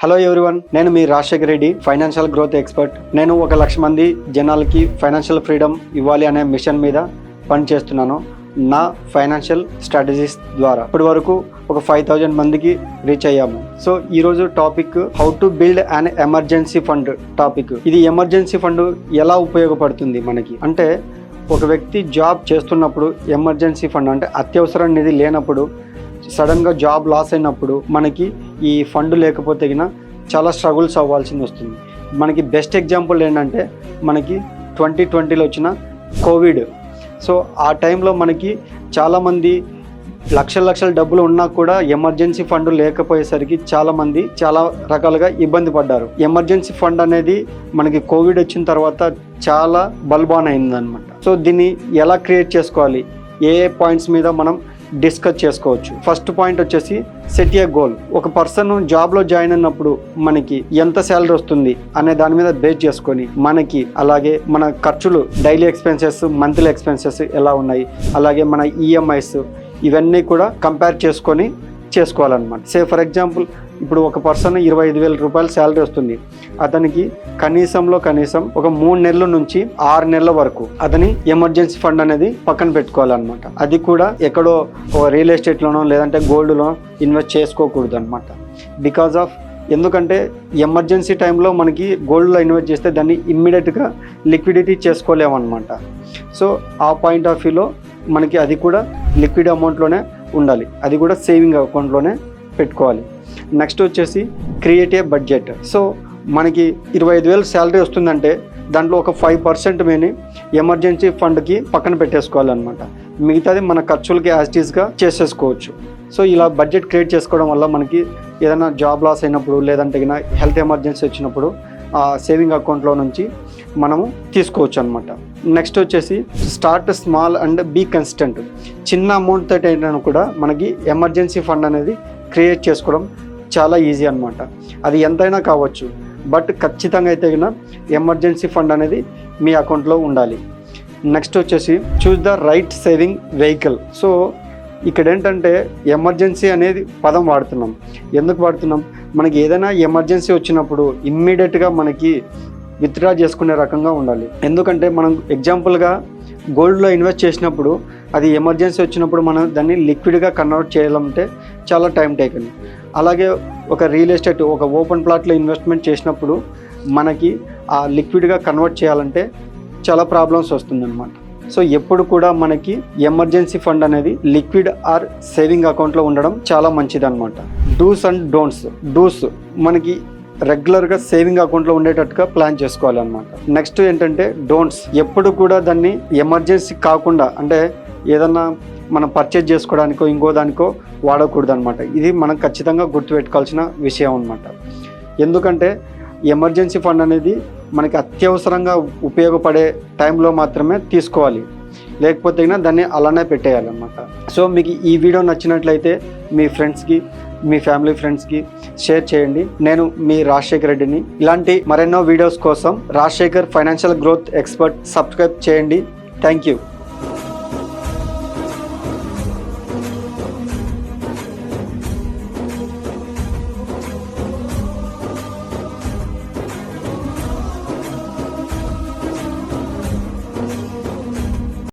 Hello everyone, నేను మీ Rajasekhar Reddy, financial growth expert. నేను 1,00,000 మంది జనాలకి ఫైనాన్షియల్ ఫ్రీడమ్ ఇవ్వాలి అనే మిషన్ మీద పనిచేస్తున్నాను. నా ఫైనాన్షియల్ స్ట్రాటజీస్ ద్వారా ఇప్పటి వరకు ఒక 5,000 మందికి రీచ్ అయ్యాము. సో ఈరోజు topic how to build an emergency fund topic. ఇది ఎమర్జెన్సీ ఫండ్ ఎలా ఉపయోగపడుతుంది మనకి అంటే, ఒక వ్యక్తి జాబ్ చేస్తున్నప్పుడు ఎమర్జెన్సీ ఫండ్ అంటే అత్యవసర నిధి లేనప్పుడు, సడన్గా జాబ్ లాస్ అయినప్పుడు మనకి ఈ ఫండ్ లేకపోతే చాలా స్ట్రగుల్స్ అవ్వాల్సింది వస్తుంది. మనకి బెస్ట్ ఎగ్జాంపుల్ ఏంటంటే, మనకి 2020లో వచ్చిన కోవిడ్. సో ఆ టైంలో మనకి చాలామంది లక్షల డబ్బులు ఉన్నా కూడా ఎమర్జెన్సీ ఫండ్ లేకపోయేసరికి చాలామంది చాలా రకాలుగా ఇబ్బంది పడ్డారు. ఎమర్జెన్సీ ఫండ్ అనేది మనకి కోవిడ్ వచ్చిన తర్వాత చాలా బల్బాన్ అయిందనమాట. సో దీన్ని ఎలా క్రియేట్ చేసుకోవాలి, ఏ పాయింట్స్ మీద మనం డిస్కస్ చేసుకోవచ్చు. ఫస్ట్ పాయింట్ వచ్చేసి సెట్ ఏ గోల్. ఒక పర్సన్ జాబ్లో జాయిన్ అయినప్పుడు మనకి ఎంత శాలరీ వస్తుంది అనే దాని మీద బేస్ చేసుకొని, మనకి అలాగే మన ఖర్చులు, డైలీ ఎక్స్పెన్సెస్, మంత్లీ ఎక్స్పెన్సెస్ ఎలా ఉన్నాయి, అలాగే మన ఈఎంఐస్, ఇవన్నీ కూడా కంపేర్ చేసుకొని చేసుకోవాలన్నమాట. సే ఫర్ ఎగ్జాంపుల్, ఇప్పుడు ఒక పర్సన్ 25,000 రూపాయలు శాలరీ వస్తుంది. అతనికి కనీసం ఒక 3 నెలల నుంచి 6 నెలల వరకు అతని ఎమర్జెన్సీ ఫండ్ అనేది పక్కన పెట్టుకోవాలన్నమాట. అది కూడా ఎక్కడో రియల్ ఎస్టేట్లోనో లేదంటే గోల్డ్లో ఇన్వెస్ట్ చేసుకోకూడదు అనమాట. బికాజ్ ఆఫ్, ఎందుకంటే ఎమర్జెన్సీ టైంలో మనకి గోల్డ్లో ఇన్వెస్ట్ చేస్తే దాన్ని ఇమ్మీడియట్గా లిక్విడిటీ చేసుకోలేమన్నమాట. సో ఆ పాయింట్ ఆఫ్ వ్యూలో మనకి అది కూడా లిక్విడ్ అమౌంట్లోనే ఉండాలి, అది కూడా సేవింగ్ అకౌంట్లోనే పెట్టుకోవాలి. నెక్స్ట్ వచ్చేసి క్రియేట్ ఏ బడ్జెట్. సో మనకి 25,000 శాలరీ వస్తుందంటే దాంట్లో ఒక 5% మేము ఎమర్జెన్సీ ఫండ్కి పక్కన పెట్టేసుకోవాలన్నమాట. మిగతాది మన ఖర్చులకి యాజిటీస్గా చేసేసుకోవచ్చు. సో ఇలా బడ్జెట్ క్రియేట్ చేసుకోవడం వల్ల మనకి ఏదైనా జాబ్ లాస్ అయినప్పుడు, లేదంటే హెల్త్ ఎమర్జెన్సీ వచ్చినప్పుడు ఆ సేవింగ్ అకౌంట్లో నుంచి మనము తీసుకోవచ్చు అనమాట. నెక్స్ట్ వచ్చేసి start small and be consistent. చిన్న అమౌంట్ తోటి అయినా కూడా మనకి ఎమర్జెన్సీ ఫండ్ అనేది క్రియేట్ చేసుకోవడం చాలా ఈజీ అనమాట. అది ఎంతైనా కావచ్చు, బట్ ఖచ్చితంగా అయితే ఎమర్జెన్సీ ఫండ్ అనేది మీ అకౌంట్లో ఉండాలి. నెక్స్ట్ వచ్చేసి choose the right saving vehicle. So ఇక్కడ ఏంటంటే, ఎమర్జెన్సీ అనేది పదం వాడుతున్నాం. ఎందుకు వాడుతున్నాం? మనకి ఏదైనా ఎమర్జెన్సీ వచ్చినప్పుడు ఇమ్మీడియట్గా మనకి విత్డ్రా చేసుకునే రకంగా ఉండాలి. ఎందుకంటే మనం ఎగ్జాంపుల్గా గోల్డ్లో ఇన్వెస్ట్ చేసినప్పుడు, అది ఎమర్జెన్సీ వచ్చినప్పుడు మనం దాన్ని లిక్విడ్గా కన్వర్ట్ చేయాలంటే చాలా టైం టేకన్. అలాగే ఒక రియల్ ఎస్టేట్, ఒక ఓపెన్ ప్లాట్లో ఇన్వెస్ట్మెంట్ చేసినప్పుడు మనకి ఆ లిక్విడ్గా కన్వర్ట్ చేయాలంటే చాలా ప్రాబ్లమ్స్ వస్తుందన్నమాట. సో ఎప్పుడు కూడా మనకి ఎమర్జెన్సీ ఫండ్ అనేది లిక్విడ్ ఆర్ సేవింగ్ అకౌంట్లో ఉండడం చాలా మంచిది అనమాట. Dos and don'ts. డూస్ మనకి రెగ్యులర్గా సేవింగ్ అకౌంట్లో ఉండేటట్టుగా ప్లాన్ చేసుకోవాలన్నమాట. నెక్స్ట్ ఏంటంటే డోంట్స్. ఎప్పుడు కూడా దాన్ని ఎమర్జెన్సీ కాకుండా, అంటే ఏదన్నా మనం పర్చేజ్ చేసుకోవడానికో ఇంకో దానికో వాడకూడదు అనమాట. ఇది మనం ఖచ్చితంగా గుర్తుపెట్టుకోవాల్సిన విషయం అనమాట. ఎందుకంటే ఎమర్జెన్సీ ఫండ్ అనేది మనకి అత్యవసరంగా ఉపయోగపడే టైంలో మాత్రమే తీసుకోవాలి, లేకపోతే దాన్ని అలానే పెట్టేయాలన్నమాట. సో మీకు ఈ వీడియో నచ్చినట్లయితే మీ ఫ్రెండ్స్కి, మీ ఫ్యామిలీ ఫ్రెండ్స్కి షేర్ చేయండి. నేను మీ రాజశేఖర్ రెడ్డిని. ఇలాంటి మరెన్నో వీడియోస్ కోసం Rajasekhar financial growth expert subscribe చేయండి. Thank you.